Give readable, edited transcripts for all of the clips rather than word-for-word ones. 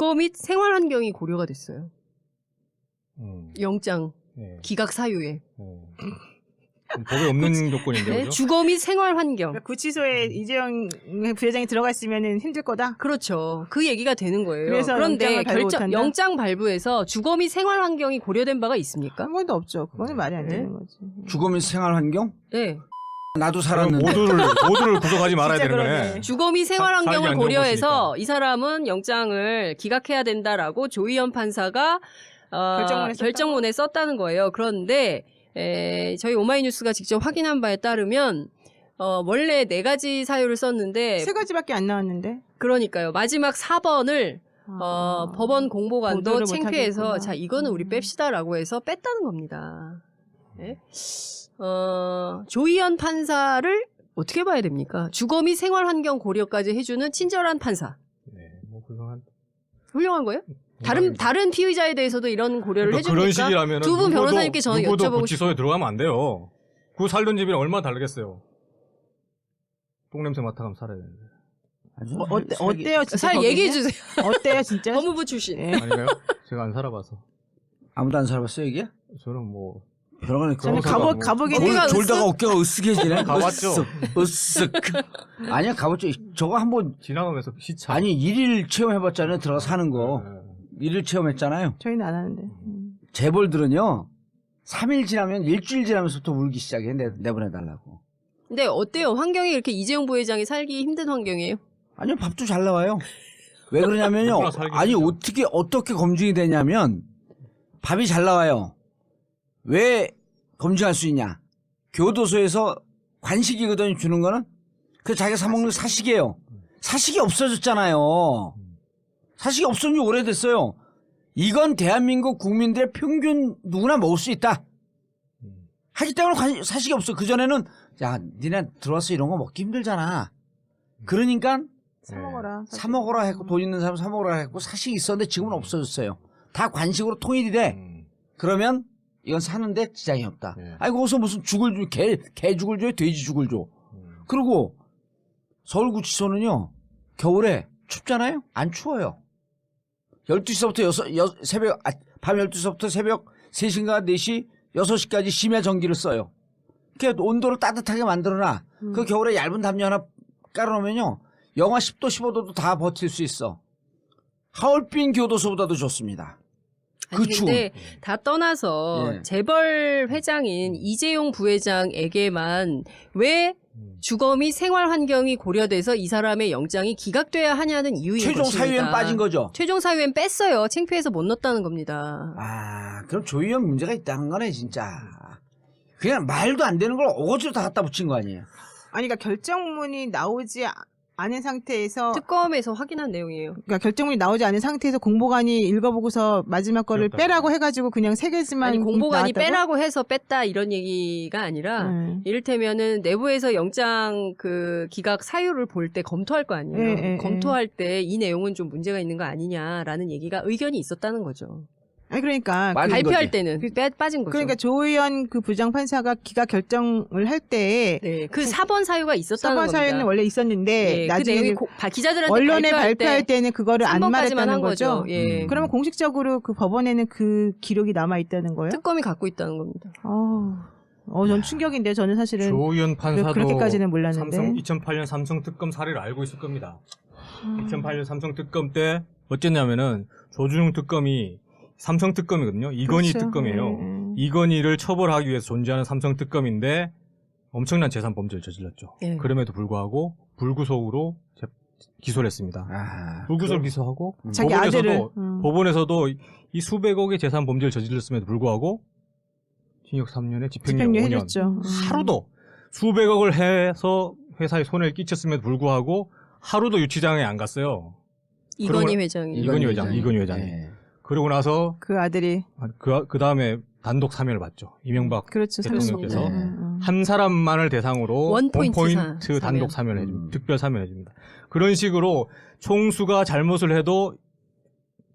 주거 및 생활 환경이 고려가 됐어요. 영장 네. 기각 사유에. 법에 없는 조건인데 네, 그죠? 주거 및 생활 환경. 그러니까 구치소에 이재용 부회장이 들어가 있으면 힘들 거다. 그렇죠. 그 얘기가 되는 거예요. 그래서 그런데 영장을 발부 못한다? 영장 발부에서 주거 및 생활 환경이 고려된 바가 있습니까? 한 번도 없죠. 그거는 말이 안 네. 되는 거지. 주거 및 생활 환경? 네. 나도 그럼 살았는데. 모두를 구속하지 말아야 진짜 되는 그러네. 거네. 주거 및 생활 살기 환경을 안 좋은 고려해서 곳이니까. 이 사람은 영장을 기각해야 된다라고 조희연 판사가 결정문에 썼다는 거예요. 그런데 저희 오마이뉴스가 직접 확인한 바에 따르면 원래 4가지 사유를 썼는데 3가지밖에 안 나왔는데. 그러니까요. 마지막 4번을 법원 공보관도 보도를 창피해서 못하겠구나. 자 이거는 우리 뺍시다라고 해서 뺐다는 겁니다. 네? 조희연 판사를 어떻게 봐야 됩니까? 주거 및 생활 환경 고려까지 해주는 친절한 판사. 네, 뭐 훌륭한 거예요? 다른 피의자에 대해서도 이런 고려를 그러니까 해줍니까? 그런 식이라면 두 분 변호사님께 저는 누구도 여쭤보고 구치소에 들어가면 안 돼요. 그 살던 집이랑 얼마나 다르겠어요. 똥냄새 맡아가면 살아야 되는데. 어때요? 진짜 잘 거기는? 얘기해 주세요. 어때요, 진짜? 법무부 출신. 예. 아닌가요? 제가 안 살아봐서. 아무도 안 살아봤어요 이게? 저는 뭐 별로가네. 저는 변호사가 가보긴 어디가 해요. 졸다가 어깨가 으쓱해지네. 가봤죠. 으쓱. 아니야 가봤죠. 저거 한번 지나가면서 시차. 아니 1일 체험해봤잖아요. 들어가 사는 거. 네. 1일 체험했잖아요. 저희는 안 하는데. 재벌들은요. 3일 지나면 일주일 지나면서부터 울기 시작해. 내보내달라고. 근데 어때요? 환경이 이렇게 이재용 부회장이 살기 힘든 환경이에요? 아니요 밥도 잘 나와요. 왜 그러냐면요. 누구나 살기 아니 힘들죠. 어떻게 검증이 되냐면 밥이 잘 나와요. 왜 검증할 수 있냐? 교도소에서 관식이거든요. 주는 거는 그 자기가 사 먹는 게 사식이에요. 사식이 없어졌잖아요. 사식이 없어진 지 오래됐어요. 이건 대한민국 국민들의 평균 누구나 먹을 수 있다. 하기 때문에 사식이 없어. 그전에는 야 니네 들어와서 이런 거 먹기 힘들잖아. 그러니까 사 먹어라. 사 먹으라 했고 돈 있는 사람 사 먹으라 했고 사식이 있었는데 지금은 없어졌어요. 다 관식으로 통일이 돼. 그러면 이건 사는데 지장이 없다. 네. 아니 거기서 무슨 죽을 줘, 개 죽을 줘요, 돼지 죽을 줘. 그리고 서울구치소는요 겨울에 춥잖아요. 안 추워요. 12시부터 밤 12시부터 새벽 3시인가 4시 6시까지 심야 전기를 써요. 그러니까 온도를 따뜻하게 만들어놔. 그 겨울에 얇은 담요 하나 깔아놓으면요 영하 10도 15도도 다 버틸 수 있어. 하얼빈 교도소보다도 좋습니다. 아니 그 근데 다 떠나서 예. 재벌 회장인 이재용 부회장에게만 왜 주거 및 생활 환경이 고려돼서 이 사람의 영장이 기각돼야 하냐는 이유인 최종 것입니다. 사유엔 빠진 거죠. 최종 사유엔 뺐어요. 창피해서 못 넣었다는 겁니다. 아, 그럼 조희연 문제가 있다는 거네, 진짜. 그냥 말도 안 되는 걸 어거지로 다 갖다 붙인 거 아니에요? 아니, 그러니까 결정문이 나오지 않은 상태에서 특검에서 확인한 내용이에요. 그러니까 결정문이 나오지 않은 상태에서 공보관이 읽어보고서 마지막 거를 귀엽다. 빼라고 해가지고 그냥 3개만 아니 공보관이 나왔다고? 빼라고 해서 뺐다 이런 얘기가 아니라 이를테면은 내부에서 영장 그 기각 사유를 볼 때 검토할 거 아니에요. 예, 예, 검토할 때 이 내용은 좀 문제가 있는 거 아니냐라는 얘기가 의견이 있었다는 거죠. 아니 그러니까 빠진 발표할 거지. 때는 빠진 거죠. 그러니까 조의원 그 부장판사가 기각 결정을 할 때 네, 그 4번 사유가 있었다는 4번 겁니다. 사유는 원래 있었는데 예, 그 나중에 내용이 기자들한테 언론에 발표할 때는 그거를 안 3번까지만 말했다는 한 거죠. 예. 그러면 공식적으로 그 법원에는 그 기록이 남아 있다는 거예요? 특검이 갖고 있다는 겁니다. 전 충격인데 저는 사실은 조의원 판사도 그렇게까지는 몰랐는데. 2008년 삼성 특검 사례를 알고 있을 겁니다. 2008년 삼성 특검 때 어쨌냐면은 조준웅 특검이 삼성 특검이거든요. 이건희 그렇죠. 특검이에요. 이건희를 처벌하기 위해서 존재하는 삼성 특검인데 엄청난 재산 범죄를 저질렀죠. 예. 그럼에도 불구하고 불구속으로 기소를 했습니다. 아, 불구속 기소하고 자기 아들을 법원에서도 이 수백억의 재산 범죄를 저질렀음에도 불구하고 징역 3년에 집행유예 집행유예 5년. 해줬죠. 하루도 수백억을 해서 회사에 손해를 끼쳤음에도 불구하고 하루도 유치장에 안 갔어요. 이건희 회장이. 이건희 회장이. 네. 그러고 나서 그 아들이 그 다음에 단독 사면을 받죠. 이명박 그렇죠. 대통령께서 네. 한 사람만을 대상으로 원포인트 원포인트 단독 사면을 해줍니다. 특별 사면을 해줍니다. 그런 식으로 총수가 잘못을 해도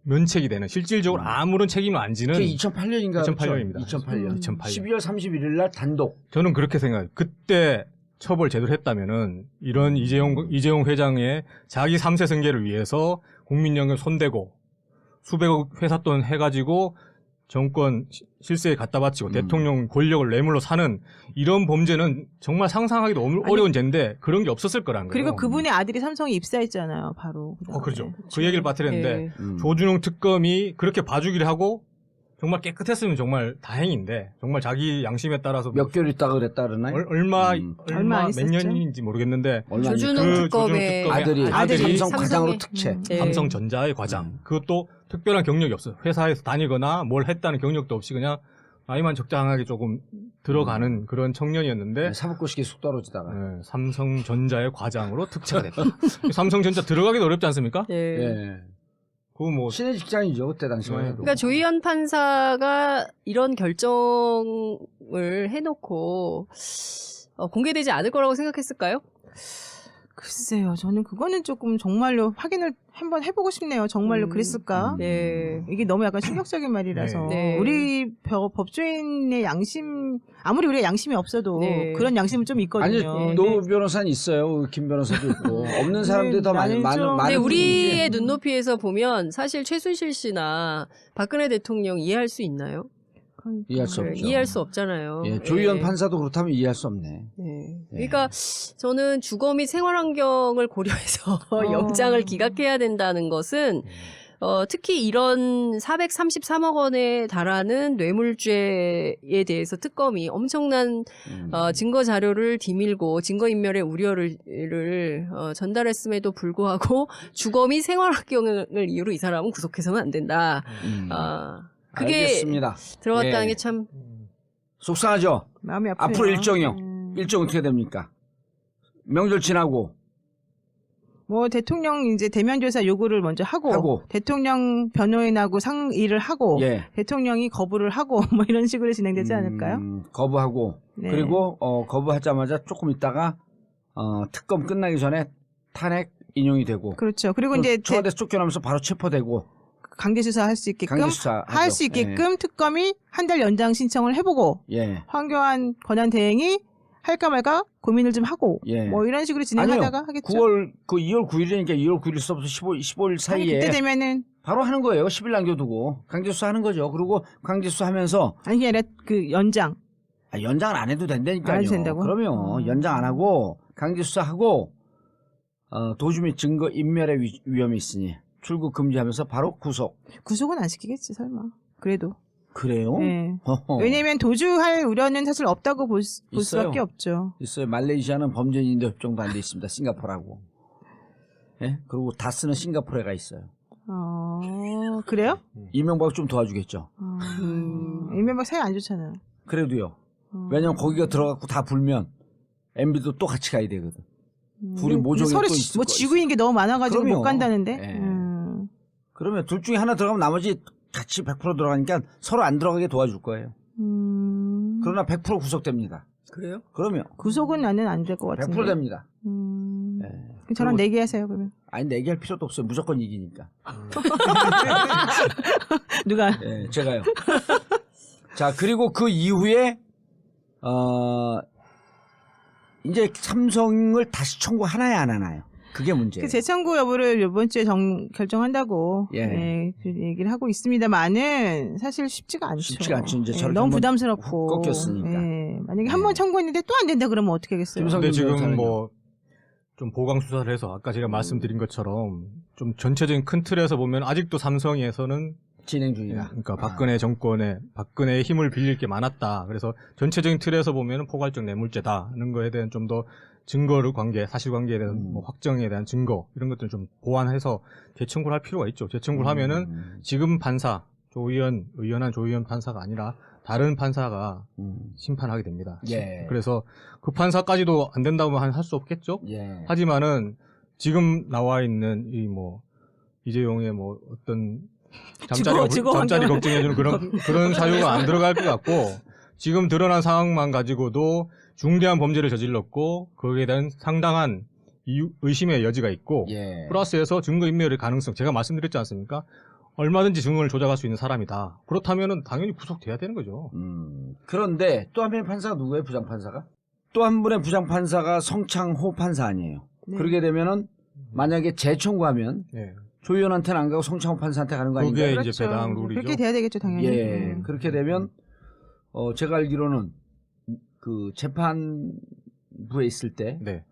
면책이 되는 실질적으로 아무런 책임을 안 지는 그게 2008년인가? 2008년입니다. 2008년. 2008년. 12월 31일 날 단독. 저는 그렇게 생각해요. 그때 처벌 제대로 했다면은 이런 이재용 회장의 자기 3세 승계를 위해서 국민연금 손대고 수백억 회삿돈 해가지고 정권 실세에 갖다 바치고 대통령 권력을 뇌물로 사는 이런 범죄는 정말 상상하기도 어려운 죄인데 그런 게 없었을 거라는 거예요. 그리고 그분의 아들이 삼성에 입사했잖아요. 바로. 그렇죠. 그다음에. 그 얘기를 빠뜨렸는데 네. 조준용 특검이 그렇게 봐주기를 하고 정말 깨끗했으면 정말 다행인데 정말 자기 양심에 따라서 몇 개월 있다가 그랬다 그러나요? 얼마 얼마 안 몇 있었죠? 년인지 모르겠는데 얼마 안 조준용 있다가. 특검의 아들이 삼성 삼성의- 과장으로 특채. 네. 삼성전자의 과장. 그것도 특별한 경력이 없어요. 회사에서 다니거나 뭘 했다는 경력도 없이 그냥 나이만 적당하게 조금 들어가는 그런 청년이었는데 사법고시기 쑥 떨어지다가. 네, 삼성전자의 과장으로 특채가 됐다. 삼성전자 들어가기도 어렵지 않습니까? 네. 예. 그거 뭐 신의 직장이죠 그때 당시만 네. 해도. 그러니까 조희연 판사가 이런 결정을 해놓고 공개되지 않을 거라고 생각했을까요? 글쎄요. 저는 그거는 조금 정말로 확인을 한번 해보고 싶네요. 정말로 그랬을까? 네. 이게 너무 약간 충격적인 말이라서 네. 우리 법조인의 양심 아무리 우리가 양심이 없어도 네. 그런 양심은 좀 아니 있거든요. 노 변호사는 있어요. 김 변호사도 있고 없는 사람들이 더 많이 나는 좀- 근데 많은 우리의 분들이- 눈높이에서 보면 사실 최순실 씨나 박근혜 대통령 이해할 수 있나요? 이해할 수 없죠. 이해할 수 없잖아요. 예, 조희연 예. 판사도 그렇다면 이해할 수 없네. 네. 예. 그러니까 저는 주거 및 생활 환경을 고려해서 영장을 기각해야 된다는 것은 특히 이런 433억 원에 달하는 뇌물죄에 대해서 특검이 엄청난 증거 자료를 디밀고 증거 인멸의 우려를 전달했음에도 불구하고 주거 및 생활 환경을 이유로 이 사람은 구속해서는 안 된다. 그게 알겠습니다. 들어갔다는 예. 게 참 속상하죠. 마음이 아프네요. 앞으로 일정이요. 일정 어떻게 됩니까? 명절 지나고 뭐 대통령 이제 대면 조사 요구를 먼저 하고. 대통령 변호인하고 상의를 하고 예. 대통령이 거부를 하고 뭐 이런 식으로 진행되지 않을까요? 거부하고 네. 그리고 거부하자마자 조금 있다가 특검 끝나기 전에 탄핵 인용이 되고 그렇죠. 그리고 이제 청와대 쫓겨나면서 바로 체포되고 강제 수사할 수 있게끔 강제수사 할 수 있게끔 특검이 한 달 연장 신청을 해보고 예. 황교안 권한 대행이 할까 말까 고민을 좀 하고 예. 뭐 이런 식으로 아니요. 진행하다가 하겠죠. 2월 9일이니까 2월 9일서부터 15일 아니, 사이에 그때 되면은 바로 하는 거예요. 10일 남겨두고 강제수사 하는 거죠. 그리고 강제수사 하면서 아니 그게 아니라 그 연장 연장은 안 해도 된다니까요. 안 해도 된다고? 그러면 연장 안 하고 강제수사하고 도주 및 증거 인멸의 위험이 있으니 출국 금지하면서 바로 구속. 구속은 안 시키겠지 설마. 그래도. 그래요? 네. 허허. 왜냐면 도주할 우려는 사실 없다고 볼 있어요. 수밖에 없죠. 있어요. 말레이시아는 범죄인도 협정도 안 돼 있습니다. 싱가포르하고. 예? 그리고 다스는 싱가포르가 있어요. 그래요? 이명박 좀 도와주겠죠. 이명박 사이 안 좋잖아요. 그래도요. 왜냐면 거기가 들어가고 다 불면 MB도 또 같이 가야 되거든. 둘이 모종이 서로 또 있을 뭐 거 지구인 게 너무 많아가지고 그럼요. 못 간다는데. 예. 그러면 둘 중에 하나 들어가면 나머지 같이 100% 들어가니까 서로 안 들어가게 도와줄 거예요. 그러나 100% 구속됩니다. 그래요? 그러면 구속은 나는 안 될 것 같은데. 100% 됩니다. 예. 그럼 저랑 그리고- 내기하세요 그러면. 아니 내기할 필요도 없어요. 무조건 이기니까. 누가? 예, 제가요. 자, 그리고 그 이후에 이제 삼성을 다시 청구하나요, 안 하나요? 그게 문제예요. 그 재청구 여부를 이번 주에 결정한다고 예. 예, 그 얘기를 하고 있습니다만은 사실 쉽지가 않죠. 쉽지가 않죠. 이제 예, 저렇게 너무 한번 부담스럽고 훅 꺾였으니까. 예, 만약에 한 번 청구했는데 또 안 된다 그러면 어떻게 하겠어요? 김성- 근데 지금 변호사는요? 뭐 좀 보강 수사를 해서 아까 제가 말씀드린 것처럼 좀 전체적인 큰 틀에서 보면 아직도 삼성에서는 진행 중이다. 그러니까 박근혜의 힘을 빌릴 게 많았다. 그래서 전체적인 틀에서 보면 포괄적 뇌물죄다는 거에 대한 좀 더 증거를 사실관계에 대한 뭐 확정에 대한 증거 이런 것들을 좀 보완해서 재청구를 할 필요가 있죠. 재청구를 하면은 지금 의연한 조희연 판사가 아니라 다른 판사가 심판하게 됩니다. 예. 그래서 그 판사까지도 안 된다고 할 수 없겠죠. 예. 하지만은 지금 나와 있는 이재용의 뭐 어떤 잠자리 걱정해주는 그런 사유가 안 들어갈 것 같고 지금 드러난 상황만 가지고도 중대한 범죄를 저질렀고 거기에 대한 상당한 의심의 여지가 있고 예. 플러스해서 증거인멸의 가능성 제가 말씀드렸지 않습니까? 얼마든지 증거를 조작할 수 있는 사람이다. 그렇다면은 당연히 구속돼야 되는 거죠. 그런데 또 한 명의 판사가 누구예요? 부장판사가? 또 한 분의 부장판사가 성창호 판사 아니에요. 네. 그러게 되면은 만약에 재청구하면 예. 조 의원한테는 안 가고 성창호 판사한테 가는 거 그게 아닌가요? 이제 배당 룰이죠. 그렇게 돼야 되겠죠, 당연히. 예, 그렇게 되면 제가 알기로는 그 재판부에 있을 때 네.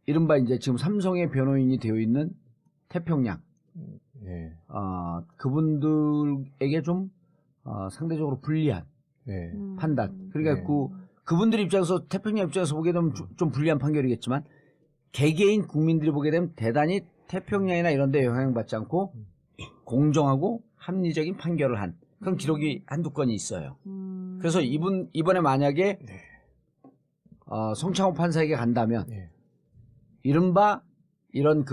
이른바 이제 지금 삼성의 변호인이 되어 있는 태평양 네. 그분들에게 좀 상대적으로 불리한 네. 판단. 그러니까 네. 그분들 입장에서 태평양 입장에서 보게 되면 좀 불리한 판결이겠지만 개개인 국민들이 보게 되면 대단히 태평양이나 이런 데 영향받지 않고 공정하고 합리적인 판결을 한 그런 기록이 한두 건이 있어요. 그래서 이번에 만약에 성창호 판사에게 간다면 네. 이른바 이런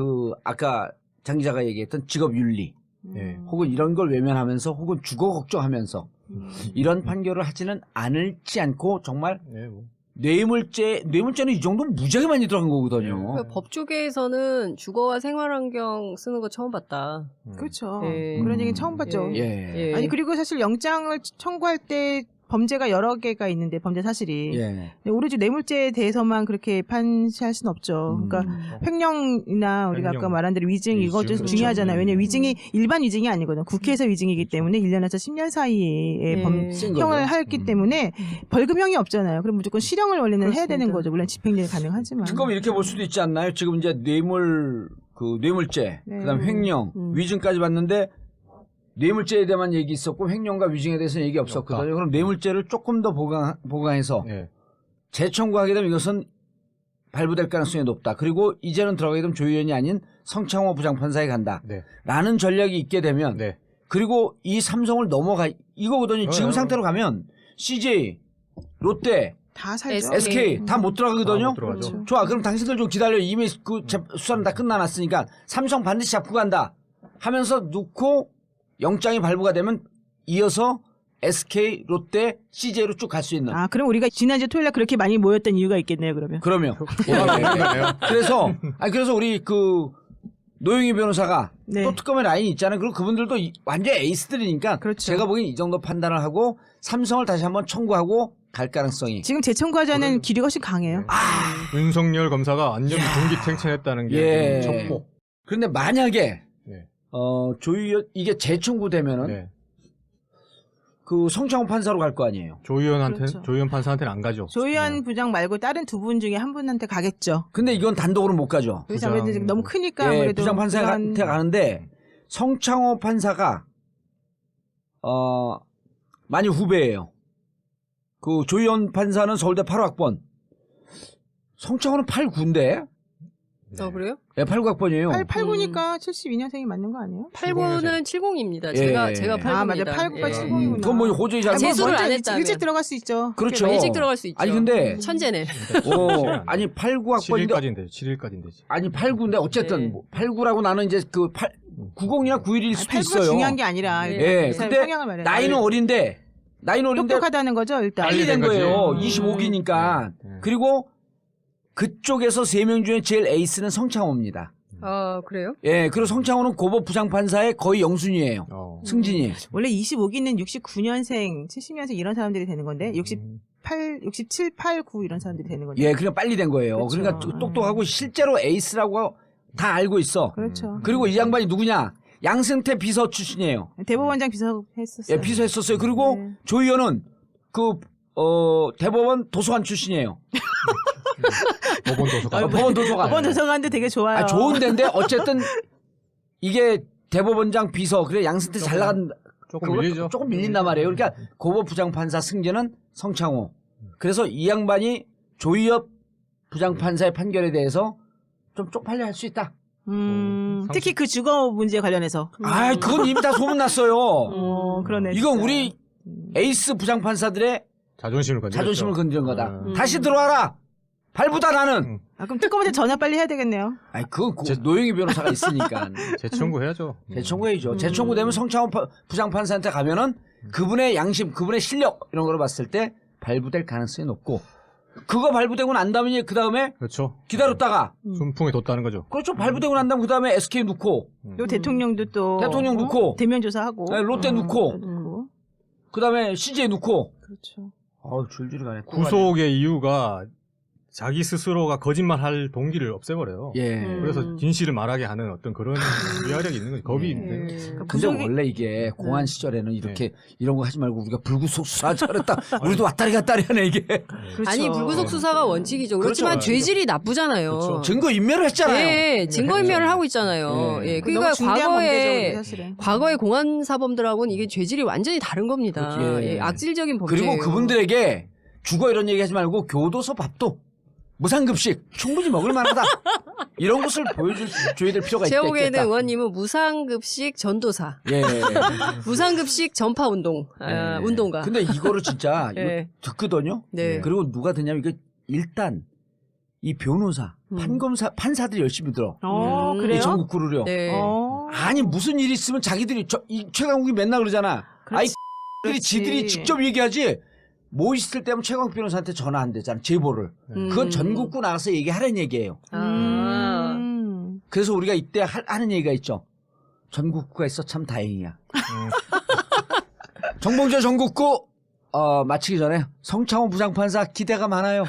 아까 장 기자가 얘기했던 직업윤리 네. 혹은 이런 걸 외면하면서 혹은 주거 걱정하면서 이런 판결을 하지는 않을지 않고 정말 네, 뭐. 뇌물죄는 이 정도면 무지하게 많이 들어간 거거든요. 그 법조계에서는 주거와 생활환경 쓰는 거 처음 봤다. 그렇죠. 예. 그런 얘기는 처음 봤죠. 예. 예. 아니 그리고 사실 영장을 청구할 때 범죄가 여러 개가 있는데 범죄 사실이 예. 근데 오로지 뇌물죄에 대해서만 그렇게 판시할 수는 없죠. 그러니까 횡령이나 우리가 아까 횡령. 말한 대로 위증 이거 좀 그렇죠. 중요하잖아요. 네. 왜냐면 위증이 일반 위증이 아니거든요. 국회에서 위증이기 때문에 1년에서 10년 사이에 센 형을 거죠. 했기 때문에 벌금형이 없잖아요. 그럼 무조건 실형을 원래는 해야 그렇습니다. 되는 거죠. 물론 집행유예 가능하지만. 특검 이렇게 볼 수도 있지 않나요? 지금 이제 뇌물죄, 네. 그다음 횡령, 위증까지 봤는데 뇌물죄에 대한 얘기 있었고 횡령과 위증에 대해서는 얘기 없었거든요. 없다. 그럼 뇌물죄를 조금 더 보강해서 네. 재청구하게 되면 이것은 발부될 가능성이 높다. 그리고 이제는 들어가게 되면 조 의원이 아닌 성창호 부장판사에 간다. 네. 라는 전략이 있게 되면 네. 그리고 이 삼성을 이거거든요. 지금 상태로 가면 CJ, 롯데, 다 살죠. SK 다 못 들어가거든요. 못 들어가죠. 그렇죠. 좋아, 그럼 당신들 좀 기다려. 이미 수사는 다 끝나놨으니까 삼성 반드시 잡고 간다 하면서 놓고 영장이 발부가 되면 이어서 SK, 롯데, CJ로 쭉 갈 수 있는. 아, 그럼 우리가 지난주 토요일에 그렇게 많이 모였던 이유가 있겠네요, 그러면. 그러면 네. 그래서 우리 노영희 변호사가 네. 또 특검의 라인이 있잖아요. 그리고 그분들도 완전 에이스들이니까 그렇죠. 제가 보기엔 이 정도 판단을 하고 삼성을 다시 한번 청구하고 갈 가능성이. 지금 재청구하자는 기류가 훨씬 강해요. 윤석열 검사가 완전 분기탱천했다는 게 예. 첩보. 그런데 만약에 네. 이게 재청구되면은 네. 성창호 판사로 갈 거 아니에요. 조 의원한테 그렇죠. 조 의원 판사한테는 안 가죠. 조희연 부장 말고 다른 두 분 중에 한 분한테 가겠죠. 근데 이건 단독으로 못 가죠. 그래서 아무래도 지금 너무 크니까 예, 아무래도 부장 판사한테 그런- 가는데 성창호 판사가 많이 후배예요. 조희연 판사는 서울대 8학번, 성창호는 89인데, 그래요? 예, 89학번이에요. 89니까 72년생이 맞는 거 아니에요? 89는 70입니다. 예. 제가 80입니다. 아, 맞아. 89가 70이구나. 그건 뭐 호주의 잘못. 재수를 먼저 안 했다면. 일찍 들어갈 수 있죠. 그렇죠. 일찍 들어갈 수 있죠. 아니 근데 천재네. 아니 89학번인데 7일까지인데 7일까지인데. 아니 89인데 어쨌든 네. 89라고 나는 이제 90이나 91일 수도 89가 있어요. 중요한 게 아니라 예. 이 사람 근데 성향을 말해요. 나이는 어린데 똑똑하다는 거죠, 일단. 빨리 된 거지. 거예요. 25기니까. 네. 그리고 그쪽에서 3명 중에 제일 에이스는 성창호입니다. 아, 그래요? 예, 그리고 성창호는 고법 부장판사의 거의 영순이에요. 승진이. 원래 25기는 69년생, 70년생 이런 사람들이 되는 건데 67, 8, 9 이런 사람들이 되는 건데. 예, 그러니까 빨리 된 거예요. 그렇죠. 그러니까 똑똑하고 실제로 에이스라고 다 알고 있어. 그렇죠. 그리고 이 양반이 누구냐? 양승태 비서 출신이에요. 대법원장 비서 했었어요. 예, 비서했었어요. 그리고 네. 조 의원은 대법원 도서관 출신이에요. 법원 도서관. 법원 도서관. 법원 도서관도 되게 좋아요. 좋은 데인데 어쨌든 이게 대법원장 비서 그래 양승태 잘 나간 조금 밀리죠. 조금 밀린단 말이에요. 그러니까 고법 부장판사 승진은 성창호. 그래서 이 양반이 조희엽 부장판사의 판결에 대해서 좀 쪽팔려 할 수 있다. 특히 그 주거 문제 관련해서. 아, 그건 이미 다 소문났어요. 그러네. 이건 진짜. 우리 에이스 부장판사들의 자존심을 건드렸죠. 자존심을 건드린 거다. 음. 다시 들어와라. 발부다 나는. 아, 그럼 특검한테 전화 빨리 해야 되겠네요. 아니 노영희 변호사가 있으니까 재청구해야죠. 재청구해야죠. 재청구되면 성창호 부장판사한테 가면은 그분의 양심, 그분의 실력 이런 거를 봤을 때 발부될 가능성이 높고 그거 발부되고 난 다음에 그 다음에 그렇죠. 기다렸다가 순풍에 뒀다는 거죠. 그렇죠. 발부되고 난 다음 그 다음에 SK 넣고 또 대통령도 또 대통령 놓고. 대면 조사하고 네, 롯데 놓고. 그 다음에 CJ 넣고 그렇죠. 줄줄이 가네. 구속의 이유가 자기 스스로가 거짓말할 동기를 없애버려요. 예. 그래서 진실을 말하게 하는 어떤 그런 위화력이 있는 거죠. 겁이 있는 거죠. 근데 원래 이게 공안 시절에는 이렇게 이런 거 하지 말고 우리가 불구속 수사하자 그랬다. 우리도 왔다리 갔다리 하네 이게. 그렇죠. 아니 불구속 수사가 원칙이죠. 그렇지만 그렇죠. 죄질이 나쁘잖아요. 그렇죠. 증거 인멸을 했잖아요. 예, 증거인멸을 하고 있잖아요. 예. 예, 너무 그러니까 중대한 문제죠, 우리 과거에 사실은. 과거의 공안 사범들하고는 이게 죄질이 완전히 다른 겁니다. 그렇죠. 예. 예, 악질적인 범죄예요. 그리고 그분들에게 죽어 이런 얘기 하지 말고 교도소 밥도 무상급식 충분히 먹을 만하다. 이런 것을 보여줘야 될 필요가 제 보기에는 있겠다. 의원님은 무상급식 전도사, 예. 무상급식 전파 운동, 예. 운동가. 근데 이거를 진짜 예. 이거 듣거든요. 네. 그리고 누가 듣냐면 이게 일단 이 변호사, 판검사, 판사들이 열심히 들어. 이 그래요? 전국구를요. 네. 아니 무슨 일이 있으면 자기들이 이 최강욱이 맨날 그러잖아. 아이 그렇지. 지들이 직접 얘기하지. 뭐 있을 때면 최강욱 변호사한테 전화 안 되잖아. 제보를. 그건 전국구 나가서 얘기하라는 얘기예요. 아. 그래서 우리가 이때 하는 얘기가 있죠. 전국구가 있어 참 다행이야. 정봉재 전국구 마치기 전에 성창호 부장판사 기대가 많아요.